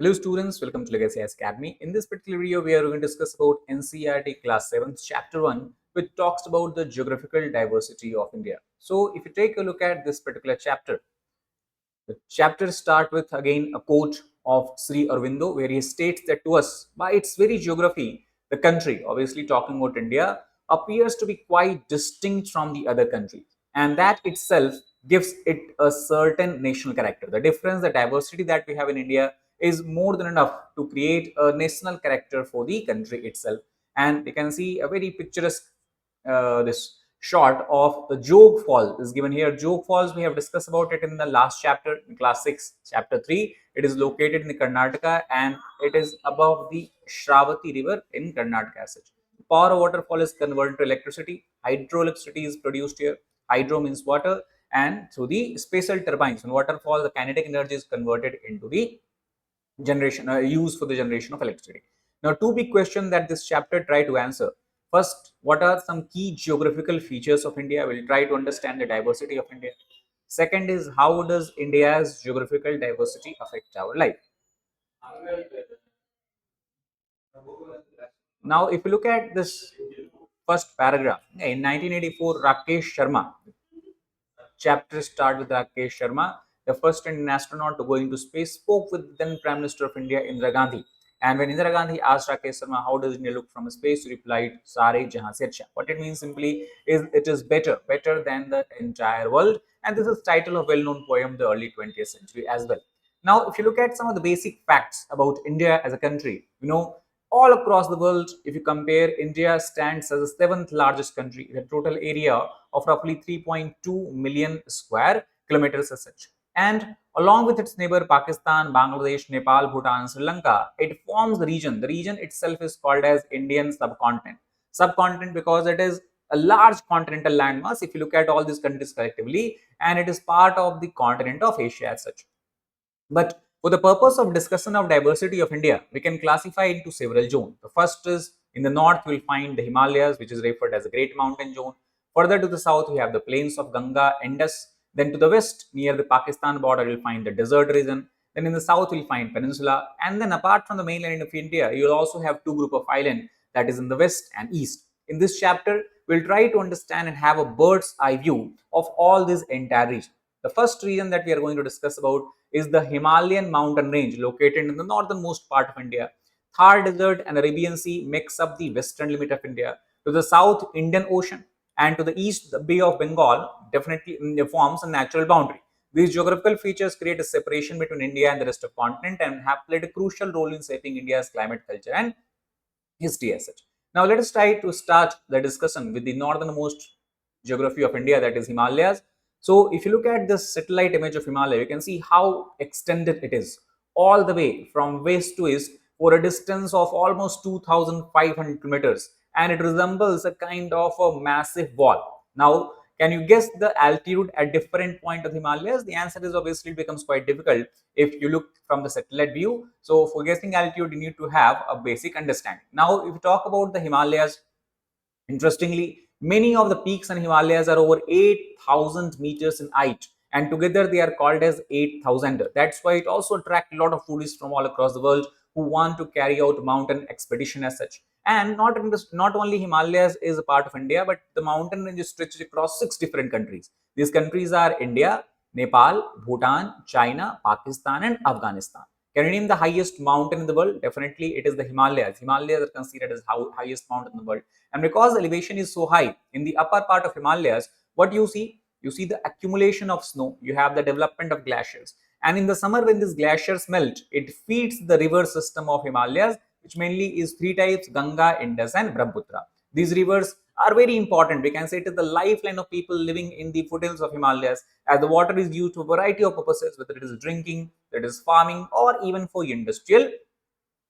Hello students, welcome to Legacy Academy. In this particular video, we are going to discuss about NCERT class 7, chapter 1, which talks about the geographical diversity of India. So if you take a look at this particular chapter, the chapter starts with again a quote of Sri Aurobindo, where he states that to us, by its very geography, the country, obviously talking about India, appears to be quite distinct from the other countries. And that itself gives it a certain national character. The difference, the diversity that we have in India is more than enough to create a national character for the country itself. And you can see a very picturesque this shot of the Jog Falls is given here. Jog Falls, we have discussed about it in the last chapter, in class 6, chapter 3. It is located in the Karnataka and it is above the Shravati river in Karnataka as such. Power waterfall is converted to electricity. Hydroelectricity is produced here. Hydro means water, and through the spatial turbines, in waterfall, the kinetic energy is converted into the generation used for the generation of electricity. Now, two big questions that this chapter try to answer. First, what are some key geographical features of India? We'll try to understand the diversity of India. Second is, how does India's geographical diversity affect our life? Now, if you look at this first paragraph, in 1984, Rakesh Sharma, chapter start with Rakesh Sharma, the first Indian astronaut to go into space, spoke with then Prime Minister of India, Indira Gandhi. And when Indira Gandhi asked Rakesh Sharma, how does India look from space? He replied, Sare Jahan se acha. What it means simply is it is better than the entire world. And this is title of well-known poem, the early 20th century as well. Now, if you look at some of the basic facts about India as a country, all across the world, if you compare, India stands as the seventh largest country with a total area of roughly 3.2 million square kilometers as such. And along with its neighbor Pakistan, Bangladesh, Nepal, Bhutan, Sri Lanka, it forms the region. The region itself is called as Indian subcontinent. Subcontinent because it is a large continental landmass if you look at all these countries collectively, and it is part of the continent of Asia as such. But for the purpose of discussion of diversity of India, we can classify into several zones. The first is in the north, you will find the Himalayas, which is referred as a Great Mountain Zone. Further to the south, we have the plains of Ganga, Indus. Then to the west, near the Pakistan border, you'll find the desert region. Then in the south, you'll find peninsula. And then apart from the mainland of India, you'll also have two group of islands, that is in the west and east. In this chapter, we'll try to understand and have a bird's eye view of all this entire region. The first region that we are going to discuss about is the Himalayan mountain range located in the northernmost part of India. Thar Desert and Arabian Sea makes up the western limit of India. To the south, Indian Ocean, and to the east, the Bay of Bengal definitely forms a natural boundary. These geographical features create a separation between India and the rest of the continent and have played a crucial role in shaping India's climate, culture, and history as such. Now, let us try to start the discussion with the northernmost geography of India, that is Himalayas. So, if you look at this satellite image of Himalaya, you can see how extended it is, all the way from west to east for a distance of almost 2,500 kilometers, and it resembles a kind of a massive wall. Now, can you guess the altitude at different point of the Himalayas? The answer is obviously it becomes quite difficult if you look from the satellite view. So for guessing altitude, you need to have a basic understanding. Now, if you talk about the Himalayas, interestingly, many of the peaks in Himalayas are over 8,000 meters in height, and together they are called as 8,000. That's why it also attracts a lot of tourists from all across the world who want to carry out mountain expedition as such. And not only Himalayas is a part of India, but the mountain range is stretched across 6 different countries. These countries are India, Nepal, Bhutan, China, Pakistan, and Afghanistan. Can you name the highest mountain in the world? Definitely, it is the Himalayas. Himalayas are considered as the highest mountain in the world. And because the elevation is so high in the upper part of Himalayas, what you see? You see the accumulation of snow. You have the development of glaciers. And in the summer, when these glaciers melt, it feeds the river system of Himalayas, which mainly is three types: Ganga, Indus, and Brahmaputra. These rivers are very important. We can say it is the lifeline of people living in the foothills of Himalayas, as the water is used for a variety of purposes, whether it is drinking, whether it is farming, or even for industrial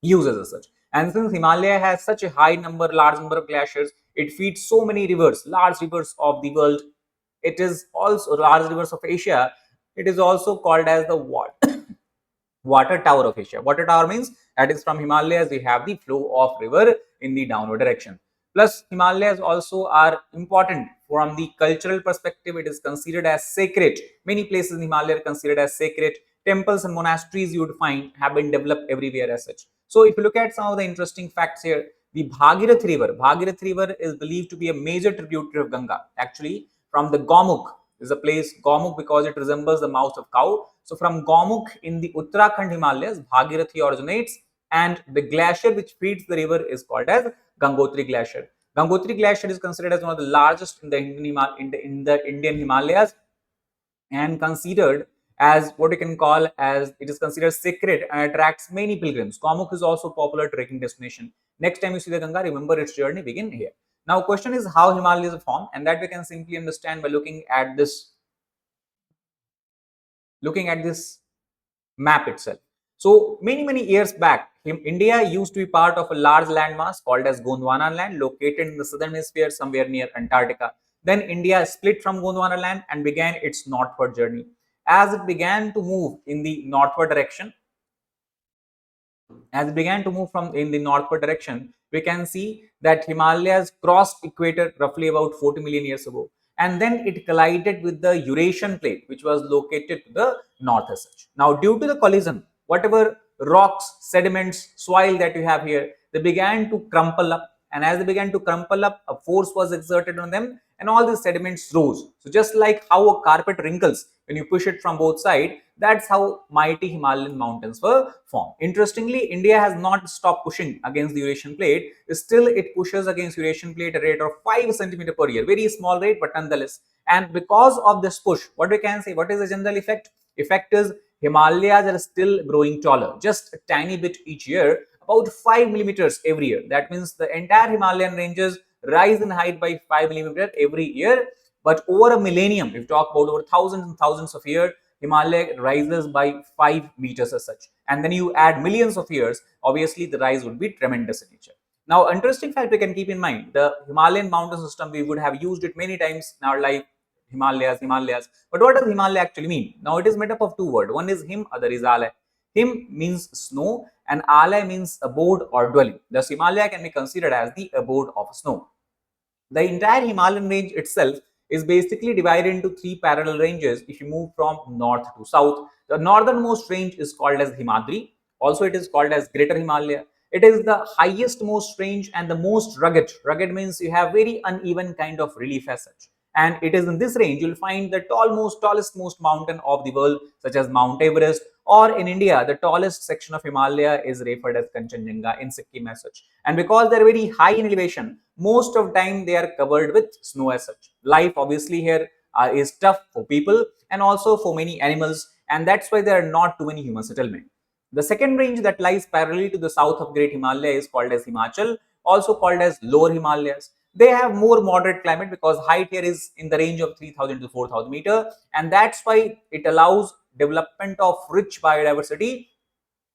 uses as such. And since Himalaya has such a large number of glaciers, it feeds so many rivers, large rivers of the world. It is also large rivers of Asia. It is also called as the water tower of Asia. Water tower means that is from Himalayas we have the flow of river in the downward direction. Plus, Himalayas also are important from the cultural perspective. It is considered as sacred. Many places in Himalaya are considered as sacred, temples and monasteries you would find have been developed everywhere as such. So if you look at some of the interesting facts here, the Bhagirath River is believed to be a major tributary of Ganga. Actually, from the Gomukh is a place, Gomukh because it resembles the mouth of cow. So from Gomukh in the Uttarakhand Himalayas, Bhagirathi originates, and the glacier which feeds the river is called as Gangotri Glacier. Gangotri Glacier is considered as one of the largest in the Indian Himalayas, and considered as what you can call as, it is considered sacred and attracts many pilgrims. Gomukh is also a popular trekking destination. Next time you see the Ganga, remember its journey begin here. Now, question is how Himalayas are formed, and that we can simply understand by looking at this map itself. So many years back, India used to be part of a large landmass called as Gondwana land, located in the southern hemisphere somewhere near Antarctica. Then India split from Gondwana land and began its northward journey. As it began to move in the northward direction, as it began to move from in the northward direction, we can see that Himalayas crossed equator roughly about 40 million years ago, and then it collided with the Eurasian plate, which was located to the north as such. Now, due to the collision, whatever rocks, sediments, soil that you have here, they began to crumple up, and as they began to crumple up, a force was exerted on them, and all these sediments rose. So just like how a carpet wrinkles when you push it from both sides, that's how mighty Himalayan mountains were formed. Interestingly, India has not stopped pushing against the Eurasian plate. Still, it pushes against Eurasian plate at a rate of 5 centimeter per year. Very small rate, but nonetheless. And because of this push, what we can say, what is the general effect? Effect is Himalayas are still growing taller, just a tiny bit each year, about 5 millimeters every year. That means the entire Himalayan ranges rise in height by 5 millimeters every year. But over a millennium, if you talk about over thousands and thousands of years, Himalaya rises by 5 meters as such. And then you add millions of years, obviously the rise would be tremendous in nature. Now, interesting fact we can keep in mind, the Himalayan mountain system, we would have used it many times in our life, Himalayas. But what does Himalaya actually mean? Now, it is made up of two words. One is Him, other is Alay. Him means snow and Alay means abode or dwelling. Thus, Himalaya can be considered as the abode of snow. The entire Himalayan range itself is basically divided into three parallel ranges if you move from north to south. The northernmost range is called as Himadri. Also, it is called as Greater Himalaya. It is the highest most range and the most rugged. Rugged means you have very uneven kind of relief as such. And it is in this range you'll find the tallest most mountain of the world, such as Mount Everest, or in India, the tallest section of Himalaya is referred as Kanchenjunga in Sikkim as such. And because they're very high in elevation, most of the time they are covered with snow as such. Life obviously here is tough for people and also for many animals, and that's why there are not too many human settlement. The second range that lies parallel to the south of Great Himalaya is called as Himachal, also called as Lower Himalayas. They have more moderate climate because height here is in the range of 3000 to 4000 meter, and that's why it allows development of rich biodiversity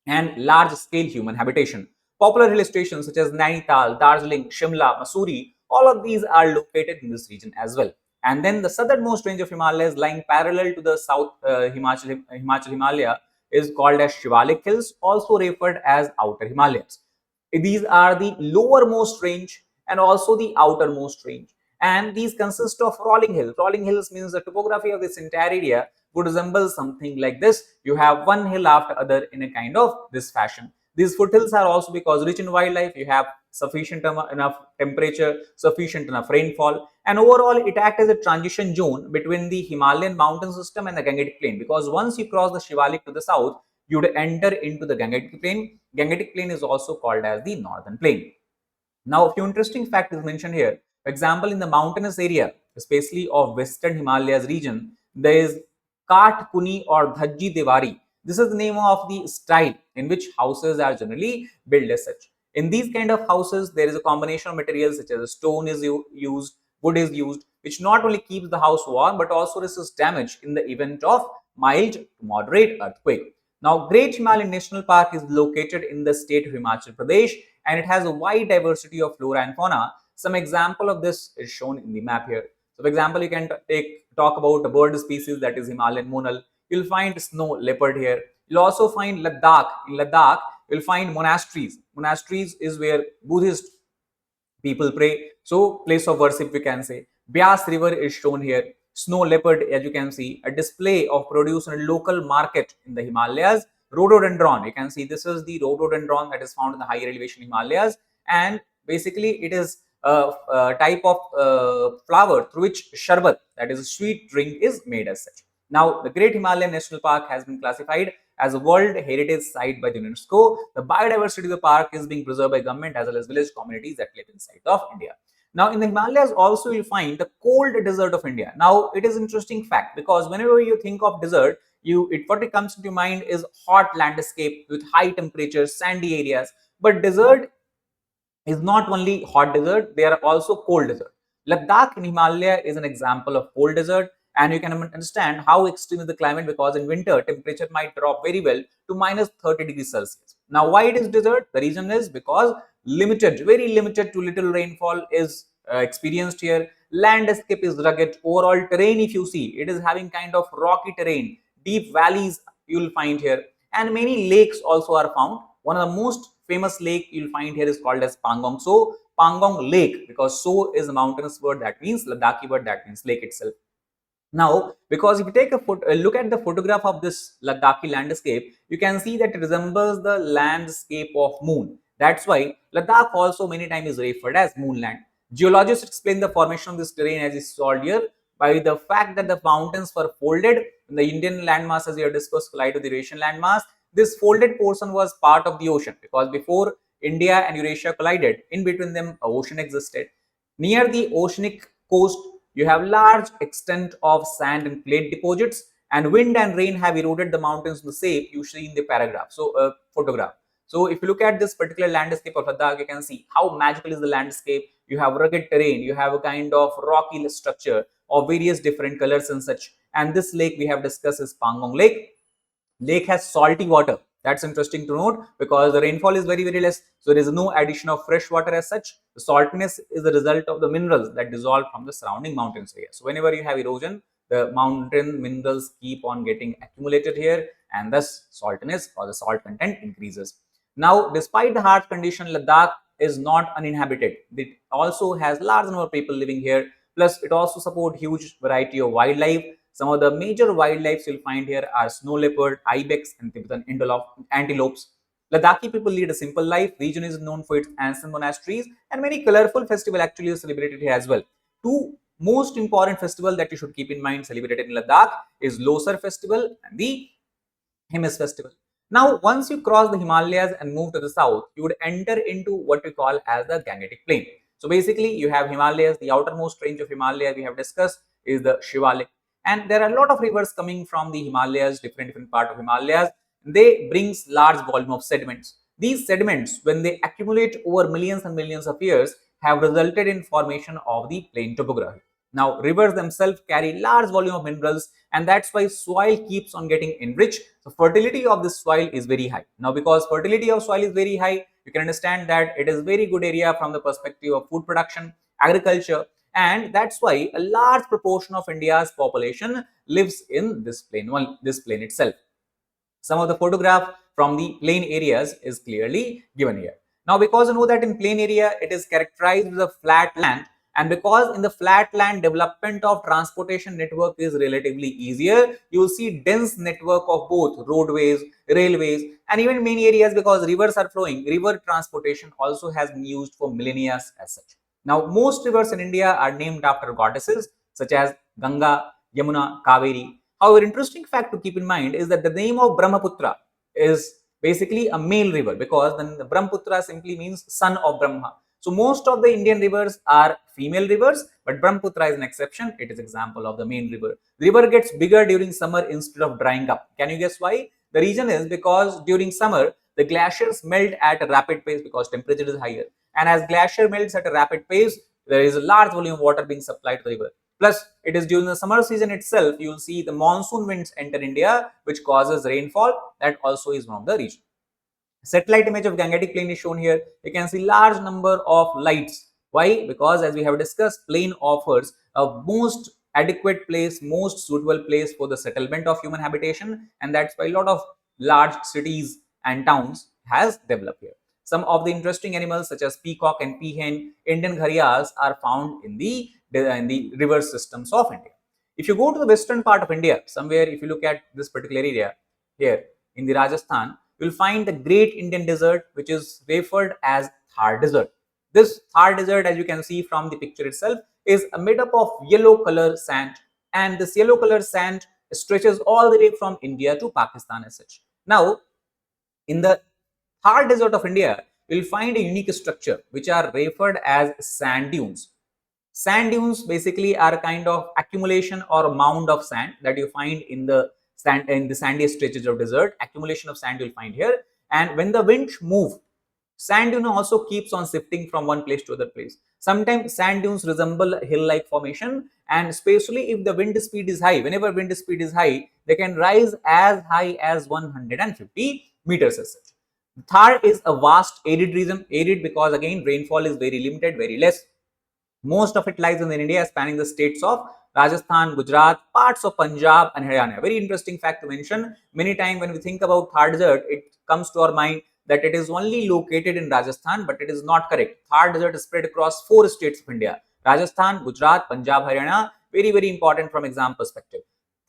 and large scale human habitation. Popular hill stations such as Nainital, Darjeeling, Shimla, Mussoorie, all of these are located in this region as well. And then the southernmost range of Himalayas lying parallel to the south Himachal Himalaya is called as Shivalik Hills, also referred as Outer Himalayas. These are the lowermost range and also the outermost range. And these consist of rolling hills. Rolling hills means the topography of this entire area would resemble something like this. You have one hill after other in a kind of this fashion. These foothills are also because rich in wildlife. You have sufficient enough temperature, sufficient enough rainfall, and overall it acts as a transition zone between the Himalayan mountain system and the Gangetic Plain. Because once you cross the Shivalik to the south, you would enter into the Gangetic Plain. Gangetic Plain is also called as the Northern Plain. Now, a few interesting facts is mentioned here. For example, in the mountainous area, especially of Western Himalayas region, there is Kaat Kuni or Dhajji Devari. This is the name of the style in which houses are generally built as such. In these kind of houses, there is a combination of materials such as stone is used, wood is used, which not only keeps the house warm but also resists damage in the event of mild to moderate earthquake. Now, Great Himalayan National Park is located in the state of Himachal Pradesh, and it has a wide diversity of flora and fauna. Some example of this is shown in the map here. So, for example, you can talk about a bird species that is Himalayan monal. You'll find snow leopard here. You'll also find Ladakh. In Ladakh, you'll find monasteries. Monasteries is where Buddhist people pray. So, place of worship we can say. Byas River is shown here. snow leopard, as you can see, a display of produce in a local market in the Himalayas. Rhododendron, you can see this is the rhododendron that is found in the higher elevation Himalayas, and basically it is a type of flower through which sharbat, that is a sweet drink, is made as such. Now, the Great Himalayan National Park has been classified as a World Heritage Site by the UNESCO. The biodiversity of the park is being preserved by government as well as village communities that live inside of India. Now, in the Himalayas also you'll find the cold desert of India. Now, it is interesting fact because whenever you think of desert, what it comes into mind is hot landscape with high temperatures, sandy areas. But desert is not only hot desert, they are also cold desert. Ladakh in Himalaya is an example of cold desert, and you can understand how extreme is the climate because in winter temperature might drop very well to minus 30 degrees Celsius. Now, why it is desert? The reason is because limited, very limited to little rainfall is experienced here. Landscape is rugged. Overall terrain, if you see, it is having kind of rocky terrain, deep valleys you will find here, and many lakes also are found. One of the most famous lake you'll find here is called as Pangong. So Pangong Lake, because so is a mountainous word that means Ladakhi word that means lake itself. Now, because if you take a look at the photograph of this Ladakhi landscape, you can see that it resembles the landscape of moon. That's why Ladakh also many times is referred as moonland. Geologists explain the formation of this terrain as is saw here by the fact that the mountains were folded in the Indian landmass, as we have discussed, collide with the Eurasian landmass. This folded portion was part of the ocean because before India and Eurasia collided, in between them, an ocean existed. Near the oceanic coast, you have large extent of sand and clay deposits, and wind and rain have eroded the mountains in the shape you see in the paragraph. So, photograph. So, if you look at this particular landscape of Ladakh, you can see how magical is the landscape. You have rugged terrain, you have a kind of rocky structure of various different colors and such. And this lake we have discussed is Pangong Lake. Lake has salty water. That's interesting to note because the rainfall is very less, so there is no addition of fresh water as such. The saltiness is the result of the minerals that dissolve from the surrounding mountains area. So whenever you have erosion, the mountain minerals keep on getting accumulated here, and thus saltiness or the salt content increases. Now, despite the harsh condition, Ladakh is not uninhabited. It also has large number of people living here. Plus, it also supports huge variety of wildlife. Some of the major wildlife you'll find here are snow leopard, ibex, and Tibetan antelopes. Ladakhi people lead a simple life. Region is known for its ancient monasteries, and many colorful festivals actually are celebrated here as well. Two most important festival that you should keep in mind celebrated in Ladakh is Losar festival and the Himis festival. Now, once you cross the Himalayas and move to the south, you would enter into what we call as the Gangetic Plain. So basically, you have Himalayas. The outermost range of Himalayas we have discussed is the Shivalik, and there are a lot of rivers coming from the Himalayas, different part of Himalayas. They brings large volume of sediments. These sediments, when they accumulate over millions and millions of years, have resulted in formation of the plain topography. Now, rivers themselves carry large volume of minerals, and that's why soil keeps on getting enriched. So, fertility of this soil is very high. Now, because fertility of soil is very high, you can understand that it is very good area from the perspective of food production, agriculture, and that's why a large proportion of India's population lives in this plain itself. Some of the photograph from the plain areas is clearly given here. Now, because you know that in plain area, it is characterized with a flat land, and because in the flat land, development of transportation network is relatively easier, you will see dense network of both roadways, railways, and even many areas because rivers are flowing. River transportation also has been used for millennia as such. Now, most rivers in India are named after goddesses such as Ganga, Yamuna, Kaveri. However, interesting fact to keep in mind is that the name of Brahmaputra is basically a male river because then the Brahmaputra simply means son of Brahma. So most of the Indian rivers are female rivers, but Brahmaputra is an exception. It is example of the main river. The river gets bigger during summer instead of drying up. Can you guess why? The reason is because during summer, the glaciers melt at a rapid pace because temperature is higher. And as glacier melts at a rapid pace, there is a large volume of water being supplied to the river. Plus, it is during the summer season itself, you will see the monsoon winds enter India, which causes rainfall. That also is one of the region. Satellite image of Gangetic Plain is shown here. You can see large number of lights. Why? Because as we have discussed, plain offers a most adequate place, most suitable place for the settlement of human habitation, and that's why a lot of large cities and towns has developed here. Some of the interesting animals such as peacock and peahen, Indian gharials are found in the river systems of India. If you go to the western part of India, somewhere if you look at this particular area here in the Rajasthan, you will find the Great Indian Desert, which is referred as Thar Desert. This Thar Desert, as you can see from the picture itself, is made up of yellow color sand, and this yellow color sand stretches all the way from India to Pakistan as such. Now, in the Thar Desert of India, you will find a unique structure which are referred as sand dunes. Sand dunes basically are a kind of accumulation or a mound of sand that you find in the sandy stretches of desert. Accumulation of sand you'll find here, and when the winds move, sand dune also keeps on shifting from one place to other place. Sometimes sand dunes resemble hill-like formation, and especially if the wind speed is high, whenever wind speed is high, they can rise as high as 150 meters as such. Thar is a vast arid region, arid because again rainfall is very limited, very less. Most of it lies in India, spanning the states of Rajasthan, Gujarat, parts of Punjab and Haryana. Very interesting fact to mention. Many times when we think about Thar Desert, it comes to our mind that it is only located in Rajasthan, but it is not correct. Thar Desert is spread across 4 states of India: Rajasthan, Gujarat, Punjab, Haryana. Very, very important from exam perspective.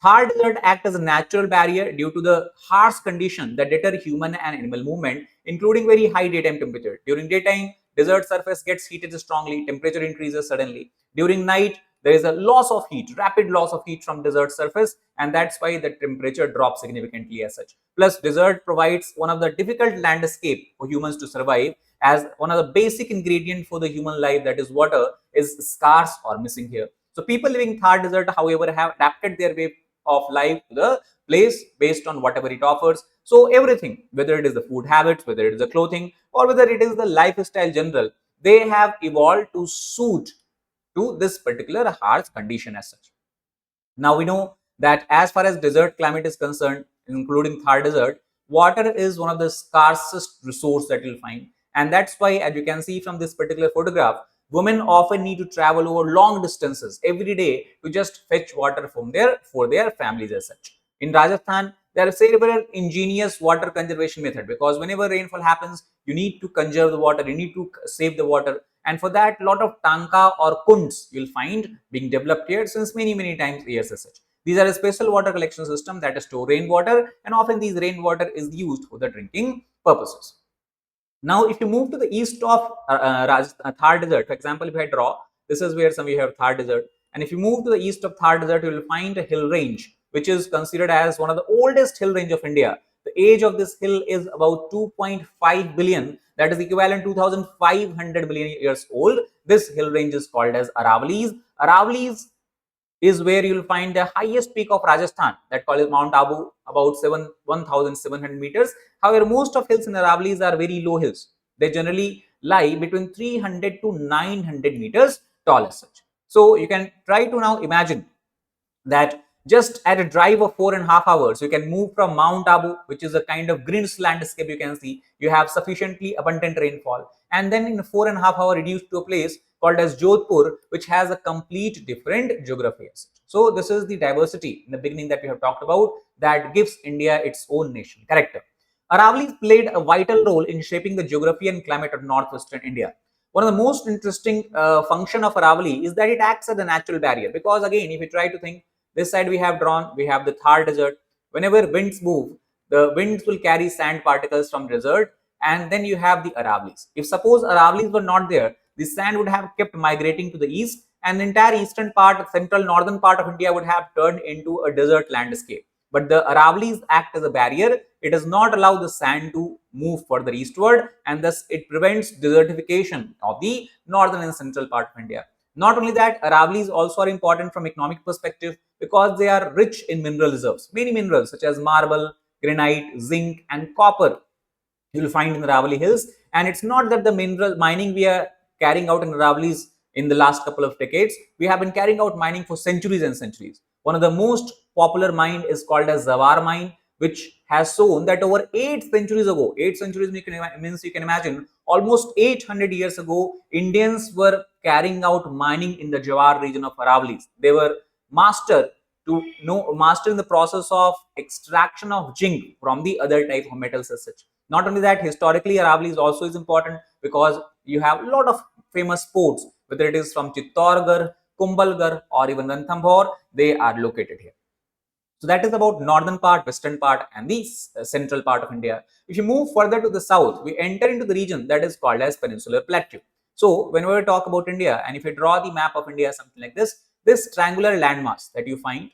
Thar Desert acts as a natural barrier due to the harsh condition that deter human and animal movement, including very high daytime temperature. During daytime, desert surface gets heated strongly, temperature increases suddenly. During night, there is a loss of heat, rapid loss of heat from desert surface, and that's why the temperature drops significantly as such. Plus, desert provides one of the difficult landscape for humans to survive, as one of the basic ingredient for the human life, that is water, is scarce or missing here. So people living in Thar Desert, however, have adapted their way of life to the place based on whatever it offers. So everything, whether it is the food habits, whether it is the clothing, or whether it is the lifestyle general, they have evolved to suit to this particular harsh condition as such. Now we know that as far as desert climate is concerned, including Thar Desert, water is one of the scarcest resource that you'll find. And that's why, as you can see from this particular photograph, women often need to travel over long distances every day to just fetch water from for their families as such. In Rajasthan, there are several ingenious water conservation method, because whenever rainfall happens, you need to conserve the water, you need to save the water, and for that, a lot of tanka or kunds you'll find being developed here since many times years as such. These are a special water collection system that store rainwater, and often these rainwater is used for the drinking purposes. Now, if you move to the east of Thar Desert, for example, if I draw, this is where we have Thar Desert. And if you move to the east of Thar Desert, you will find a hill range, which is considered as one of the oldest hill range of India. The age of this hill is about 2.5 billion, that is equivalent to 2,500 billion years old. This hill range is called as Aravallis. Aravallis is where you will find the highest peak of Rajasthan, that called Mount Abu, about 1,700 meters. However, most of hills in Aravallis are very low hills. They generally lie between 300 to 900 meters tall as such. So you can try to now imagine that just at a drive of 4.5 hours, you can move from Mount Abu, which is a kind of green landscape you can see. You have sufficiently abundant rainfall. And then in 4.5 hours, reduced to a place called as Jodhpur, which has a complete different geography. So this is the diversity in the beginning that we have talked about that gives India its own nation character. Aravallis played a vital role in shaping the geography and climate of northwestern India. One of the most interesting function of Aravalli is that it acts as a natural barrier, because again, if you try to think, this side we have drawn, we have the Thar Desert. Whenever winds move, the winds will carry sand particles from desert, and then you have the Aravallis. If suppose Aravallis were not there, the sand would have kept migrating to the east, and the entire eastern part, central northern part of India would have turned into a desert landscape. But the Aravallis act as a barrier. It does not allow the sand to move further eastward, and thus it prevents desertification of the northern and central part of India. Not only that, Aravallis also are important from economic perspective because they are rich in mineral reserves. Many minerals such as marble, granite, zinc and copper you will find in the Aravalli Hills. And it's not that the mineral mining we are carrying out in Aravallis in the last couple of decades. We have been carrying out mining for centuries and centuries. One of the most popular mine is called as Zawar mine, which has shown that over 8 centuries ago, 8 centuries means you can imagine almost 800 years ago, Indians were carrying out mining in the Jawar region of Aravallis. They were master in the process of extraction of zinc from the other type of metals as such. Not only that, historically Aravallis also is important because you have a lot of famous sports, whether it is from Chittorgarh Kumbhalgarh or even Ranthambore, they are located here. So that is about northern part, western part, and the central part of India. If you move further to the south, we enter into the region that is called as Peninsular Plateau. So whenever we talk about India, and if you draw the map of India, something like this triangular landmass that you find,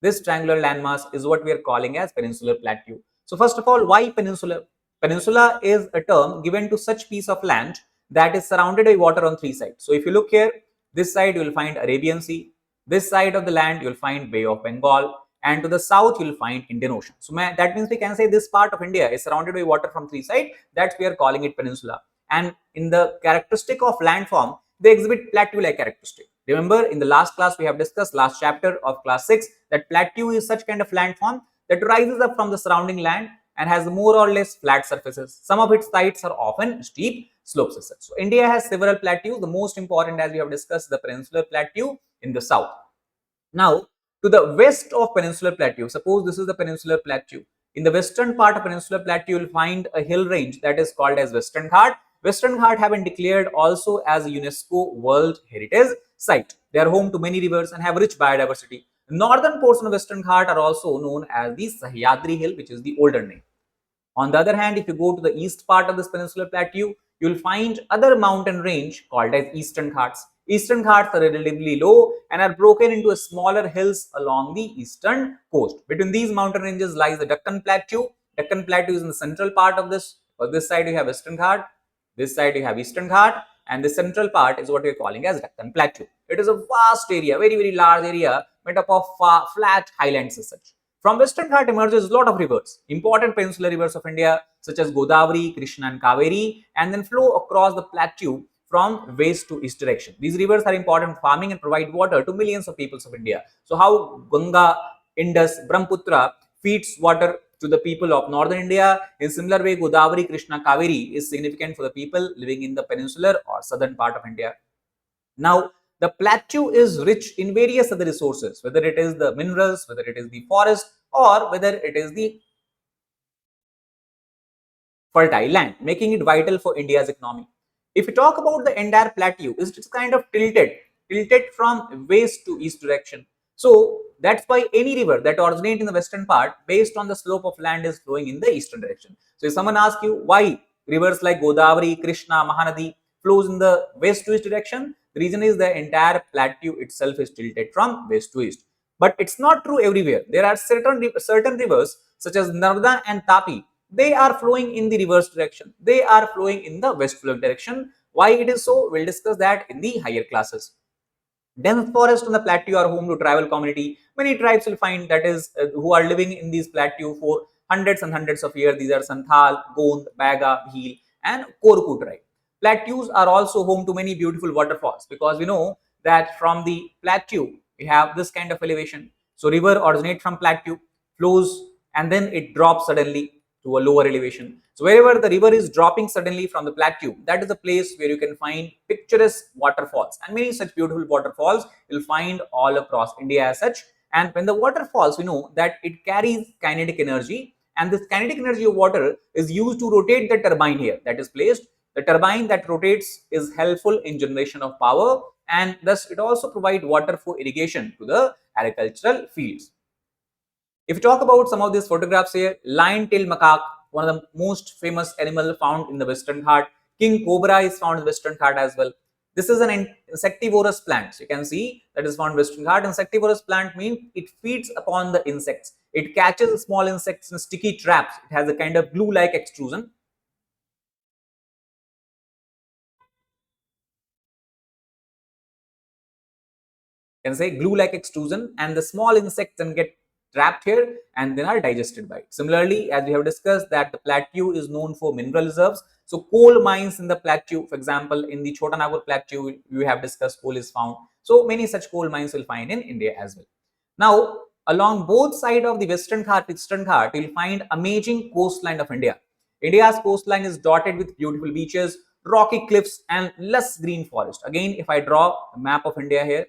this triangular landmass is what we are calling as Peninsular Plateau. So first of all, why peninsula? Peninsula is a term given to such piece of land that is surrounded by water on three sides. So if you look here, this side you will find Arabian Sea, this side of the land you will find Bay of Bengal, and to the south you will find Indian Ocean. So that means we can say this part of India is surrounded by water from three sides. That's we are calling it peninsula. And in the characteristic of landform, they exhibit plateau-like characteristic. Remember, in the last class we have discussed, last chapter of class 6, that plateau is such kind of landform that rises up from the surrounding land and has more or less flat surfaces. Some of its sides are often steep slopes as such. So India has several plateaus. The most important, as we have discussed, the Peninsular Plateau in the south. Now, to the west of Peninsular Plateau, suppose this is the Peninsular Plateau. In the western part of Peninsular Plateau, you will find a hill range that is called as Western Ghat. Western Ghat have been declared also as a UNESCO World Heritage Site. They are home to many rivers and have rich biodiversity. The northern portion of Western Ghat are also known as the Sahyadri Hill, which is the older name. On the other hand, if you go to the east part of this peninsular plateau, you will find other mountain range called as Eastern Ghats. Eastern Ghats are relatively low and are broken into smaller hills along the eastern coast. Between these mountain ranges lies the Deccan Plateau. Deccan Plateau is in the central part of this. On this side you have Western Ghat, this side you have Eastern Ghat, and the central part is what we are calling as Deccan Plateau. It is a vast area, very large area made up of flat highlands as such. From Western Ghat emerges a lot of rivers, important peninsular rivers of India such as Godavari, Krishna and Kaveri, and then flow across the plateau from west to east direction. These rivers are important for farming and provide water to millions of peoples of India. So how Ganga, Indus, Brahmaputra feeds water to the people of northern India, in similar way Godavari, Krishna, Kaveri is significant for the people living in the peninsular or southern part of India. Now, the plateau is rich in various other resources, whether it is the minerals, whether it is the forest, or whether it is the fertile land, making it vital for India's economy. If we talk about the entire plateau, it's kind of tilted from west to east direction. So that's why any river that originates in the western part, based on the slope of land, is flowing in the eastern direction. So if someone asks you why rivers like Godavari, Krishna, Mahanadi flows in the west to east direction, the reason is the entire plateau itself is tilted from west to east. But it's not true everywhere. There are certain rivers such as Narmada and Tapi. They are flowing in the reverse direction. They are flowing in the west flowing direction. Why it is so? We'll discuss that in the higher classes. Dense forests on the plateau are home to tribal community. Many tribes will find that is who are living in these plateau for hundreds and hundreds of years. These are Santhal, Gond, Baga, Bhil, and Korku tribe. Plateaus are also home to many beautiful waterfalls because we know that from the plateau we have this kind of elevation. So river originates from plateau, flows, and then it drops suddenly to a lower elevation. So wherever the river is dropping suddenly from the plateau, that is the place where you can find picturesque waterfalls, and many such beautiful waterfalls you'll find all across India as such. And when the water falls, we know that it carries kinetic energy, and this kinetic energy of water is used to rotate the turbine here that is placed. The turbine that rotates is helpful in generation of power, and thus it also provides water for irrigation to the agricultural fields. If you talk about some of these photographs here, lion-tailed macaque, one of the most famous animal found in the Western Ghat. King cobra is found in the Western Ghat as well. This is an insectivorous plant. So you can see that is found in Western Ghat. Insectivorous plant means it feeds upon the insects. It catches small insects in sticky traps. It has a kind of glue-like extrusion. Can say glue-like extrusion, and the small insects then get trapped here and then are digested by it. Similarly, as we have discussed that the plateau is known for mineral reserves. So coal mines in the plateau, for example, in the Chota Nagpur plateau, we have discussed coal is found. So many such coal mines will find in India as well. Now, along both sides of the Western Ghat, Eastern Ghat, you will find amazing coastline of India. India's coastline is dotted with beautiful beaches, rocky cliffs, and lush green forest. Again, if I draw a map of India here,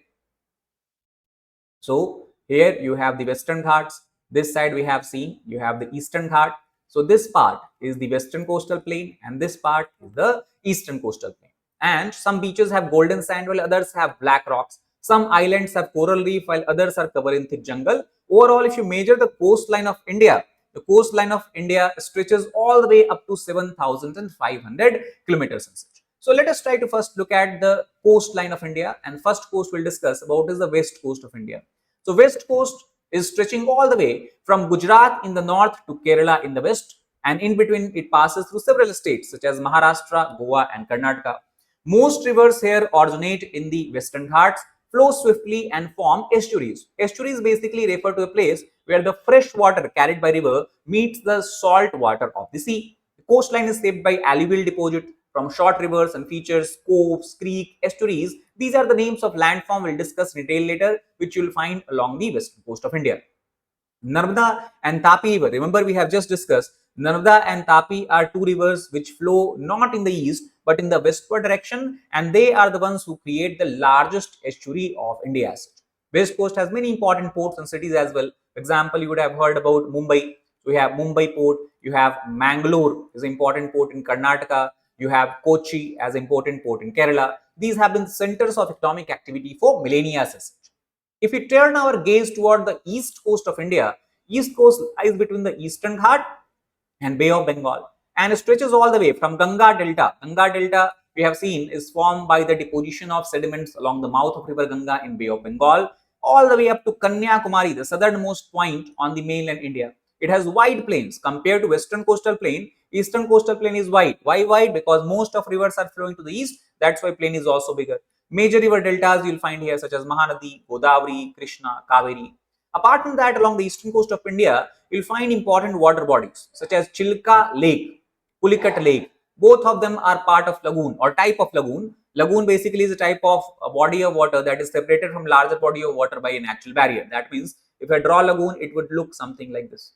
so here you have the Western Ghats. This side we have seen, you have the Eastern Ghat. So this part is the Western coastal plain and this part is the Eastern coastal plain. And some beaches have golden sand while others have black rocks. Some islands have coral reef while others are covered in thick jungle. Overall, if you measure the coastline of India, the coastline of India stretches all the way up to 7,500 kilometers and such. So let us try to first look at the coastline of India, and first coast we'll discuss about is the west coast of India. So west coast is stretching all the way from Gujarat in the north to Kerala in the west, and in between it passes through several states such as Maharashtra, Goa and Karnataka. Most rivers here originate in the western Ghats, flow swiftly and form estuaries. Estuaries basically refer to a place where the fresh water carried by river meets the salt water of the sea. The coastline is shaped by alluvial deposit from short rivers and features coves, creek, estuaries. These are the names of landform we'll discuss in detail later, which you'll find along the western coast of India. Narmada and Tapi river. Remember, we have just discussed Narmada and Tapi are two rivers which flow not in the east but in the westward direction, and they are the ones who create the largest estuary of India. West coast has many important ports and cities as well. For example, you would have heard about Mumbai. So you have Mumbai port, you have Mangalore is an important port in Karnataka, you have Kochi as an important port in Kerala. These have been centers of economic activity for millennia. If we turn our gaze toward the east coast of India, east coast lies between the Eastern Ghat and Bay of Bengal and stretches all the way from Ganga Delta. Ganga Delta, we have seen, is formed by the deposition of sediments along the mouth of river Ganga in Bay of Bengal, all the way up to Kanyakumari, the southernmost point on the mainland India. It has wide plains compared to western coastal plain. Eastern coastal plain is wide. Why wide? Because most of rivers are flowing to the east. That's why plain is also bigger. Major river deltas you'll find here such as Mahanadi, Godavari, Krishna, Kaveri. Apart from that, along the eastern coast of India, you'll find important water bodies such as Chilka Lake, Pulikat Lake. Both of them are part of lagoon or type of lagoon. Lagoon basically is a type of a body of water that is separated from larger body of water by a natural barrier. That means if I draw a lagoon, it would look something like this.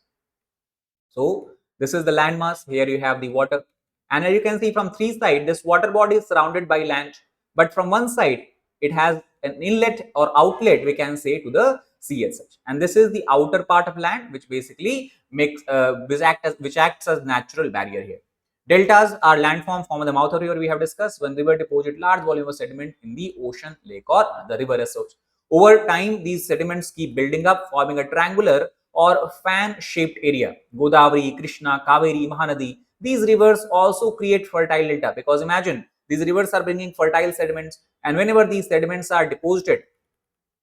So this is the landmass. Here you have the water. And as you can see from three sides, this water body is surrounded by land. But from one side, it has an inlet or outlet, we can say, to the sea as such. And this is the outer part of land, which basically makes which acts as natural barrier here. Deltas are landform formed in the mouth of river we have discussed when river deposit large volume of sediment in the ocean, lake or the river as such. Over time, these sediments keep building up, forming a triangular or fan-shaped area. Godavari, Krishna, Kaveri, Mahanadi. These rivers also create fertile delta because imagine these rivers are bringing fertile sediments, and whenever these sediments are deposited,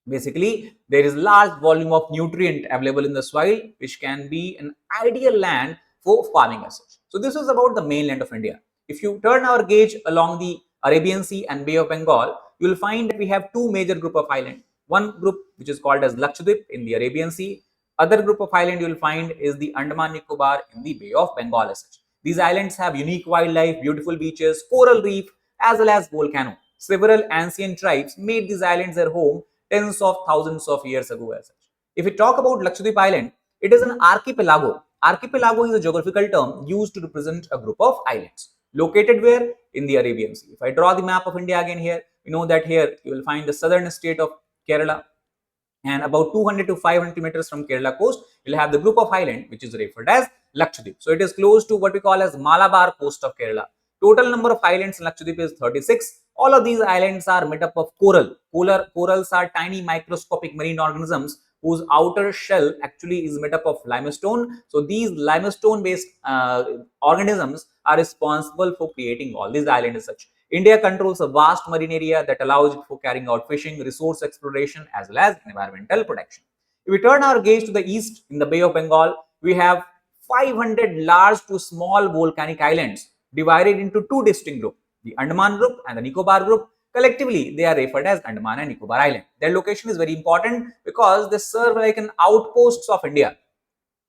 basically there is large volume of nutrient available in the soil, which can be an ideal land for farming as such. So this is about the mainland of India. If you turn our gaze along the Arabian Sea and Bay of Bengal, you will find that we have two major group of islands. One group which is called as Lakshadweep in the Arabian Sea. Other group of island you will find is the Andaman Nicobar in the Bay of Bengal as such. These islands have unique wildlife, beautiful beaches, coral reef, as well as volcano. Several ancient tribes made these islands their home tens of thousands of years ago as such. If we talk about Lakshadweep Island, it is an archipelago. Archipelago is a geographical term used to represent a group of islands. Located where? In the Arabian Sea. If I draw the map of India again here, we know that here you will find the southern state of Kerala, and about 200 to 500 meters from Kerala coast, you'll have the group of island which is referred as Lakshadweep. So it is close to what we call as Malabar coast of Kerala. Total number of islands in Lakshadweep is 36. All of these islands are made up of coral. Corals are tiny microscopic marine organisms whose outer shell actually is made up of limestone. So these limestone based organisms are responsible for creating all these islands as such. India controls a vast marine area that allows it for carrying out fishing, resource exploration, as well as environmental protection. If we turn our gaze to the east in the Bay of Bengal, we have 500 large to small volcanic islands divided into two distinct groups, the Andaman group and the Nicobar group. Collectively, they are referred as Andaman and Nicobar Island. Their location is very important because they serve like an outposts of India.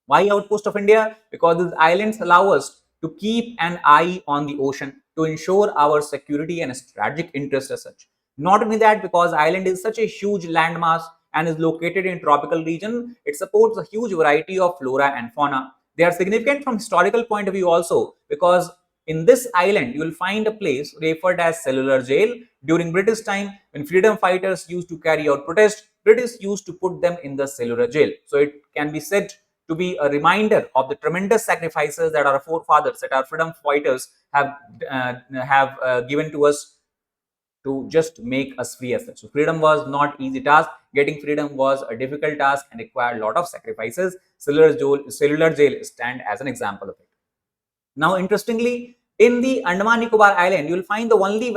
Why outpost of India? Because these islands allow us to keep an eye on the ocean to ensure our security and strategic interest as such. Not only that, because island is such a huge landmass and is located in tropical region, it supports a huge variety of flora and fauna. They are significant from historical point of view also because in this island you will find a place referred as cellular jail. During British time, when freedom fighters used to carry out protest, British used to put them in the cellular jail. So it can be said to be a reminder of the tremendous sacrifices that our forefathers, that our freedom fighters have given to us to just make us free as such. So freedom was not easy task. Getting freedom was a difficult task and required a lot of sacrifices. Cellular jail stand as an example of it. Now, interestingly, in the Andaman Nicobar Island, you will find the only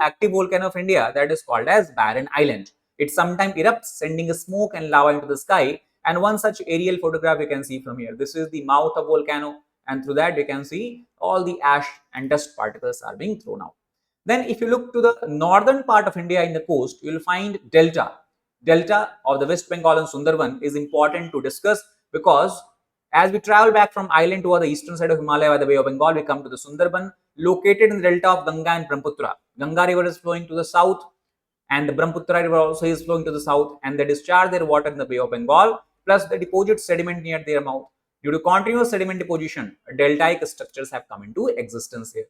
active volcano of India that is called as Barren Island. It sometimes erupts, sending a smoke and lava into the sky. And one such aerial photograph you can see from here. This is the mouth of volcano, and through that you can see all the ash and dust particles are being thrown out. Then, if you look to the northern part of India in the coast, you will find delta. Delta of the West Bengal and Sundarban is important to discuss because as we travel back from island toward the eastern side of Himalaya by the Bay of Bengal, we come to the Sundarban, located in the delta of Ganga and Brahmaputra. Ganga river is flowing to the south, and the Brahmaputra river also is flowing to the south, and they discharge their water in the Bay of Bengal, plus they deposit sediment near their mouth. Due to continuous sediment deposition, deltaic structures have come into existence here.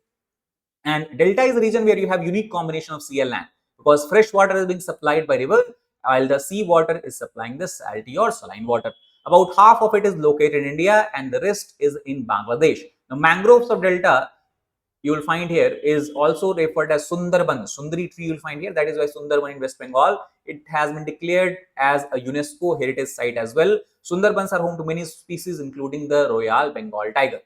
And delta is a region where you have unique combination of sea and land because fresh water is being supplied by river while the sea water is supplying the salty or saline water. About half of it is located in India and the rest is in Bangladesh. The mangroves of delta you will find here is also referred as Sundarban. Sundari tree you will find here. That is why Sundarban in West Bengal. It has been declared as a UNESCO heritage site as well. Sundarbans are home to many species including the Royal Bengal tiger.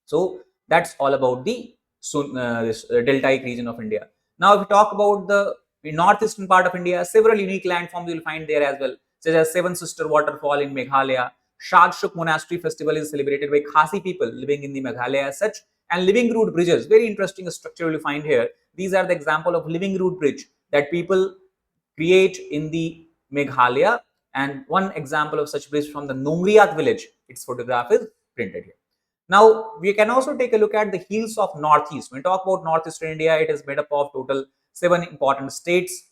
So that's all about the deltaic region of India. Now, if we talk about the northeastern part of India, several unique landforms you will find there as well, such as Seven Sister Waterfall in Meghalaya. Shagshuk Monastery Festival is celebrated by Khasi people living in the Meghalaya as such, and living root bridges. Very interesting structure you will find here. These are the example of living root bridge that people create in the Meghalaya, and one example of such bridge from the Nongriat village. Its photograph is printed here. Now, we can also take a look at the hills of Northeast. When we talk about Northeastern India, it is made up of total 7 important states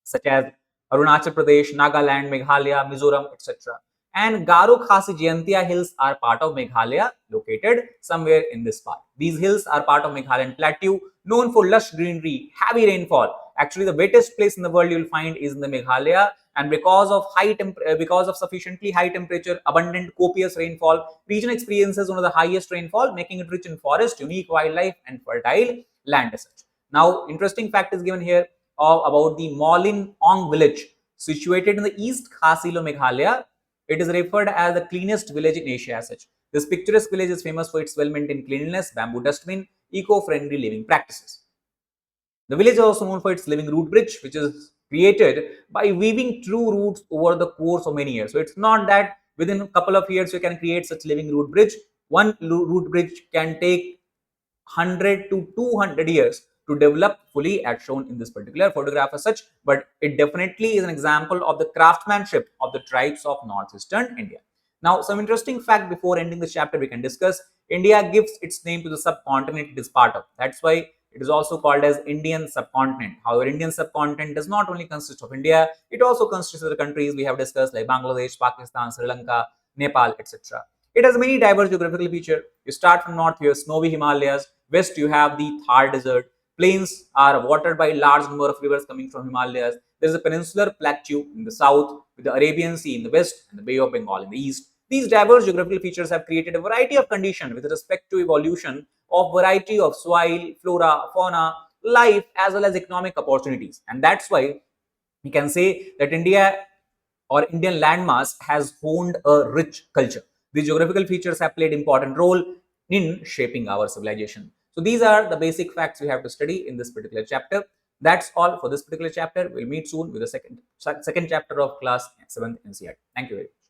such as Arunachal Pradesh, Nagaland, Meghalaya, Mizoram, etc. And Garo Khasi Jayantia hills are part of Meghalaya, located somewhere in this part. These hills are part of Meghalayan plateau, known for lush greenery, heavy rainfall. Actually, the wettest place in the world you will find is in the Meghalaya, and because of sufficiently high temperature, abundant copious rainfall, region experiences one of the highest rainfall, making it rich in forest, unique wildlife, and fertile land as such. Now, interesting fact is given here about the Molin Ong village, situated in the East Khasilo, Meghalaya. It is referred as the cleanest village in Asia as such. This picturesque village is famous for its well-maintained cleanliness, bamboo dustbin, eco-friendly living practices. The village is also known for its living root bridge, which is created by weaving true roots over the course of many years. So it's not that within a couple of years you can create such living root bridge. One root bridge can take 100 to 200 years to develop fully as shown in this particular photograph as such, but it definitely is an example of the craftsmanship of the tribes of northeastern India. Now, some interesting fact before ending this chapter we can discuss. India gives its name to the subcontinent it is part of. That's why it is also called as Indian subcontinent. However, Indian subcontinent does not only consist of India, it also consists of the countries we have discussed like Bangladesh, Pakistan, Sri Lanka, Nepal, etc. It has many diverse geographical features. You start from north, you have snowy Himalayas. West, you have the Thar Desert. Plains are watered by large number of rivers coming from Himalayas. There is a peninsular plateau in the south, with the Arabian Sea in the west and the Bay of Bengal in the east. These diverse geographical features have created a variety of conditions with respect to evolution of variety of soil, flora, fauna, life, as well as economic opportunities. And that's why we can say that India or Indian landmass has honed a rich culture. These geographical features have played important role in shaping our civilization. So these are the basic facts we have to study in this particular chapter. That's all for this particular chapter. We'll meet soon with the second chapter of class 7th NCERT. Thank you very much.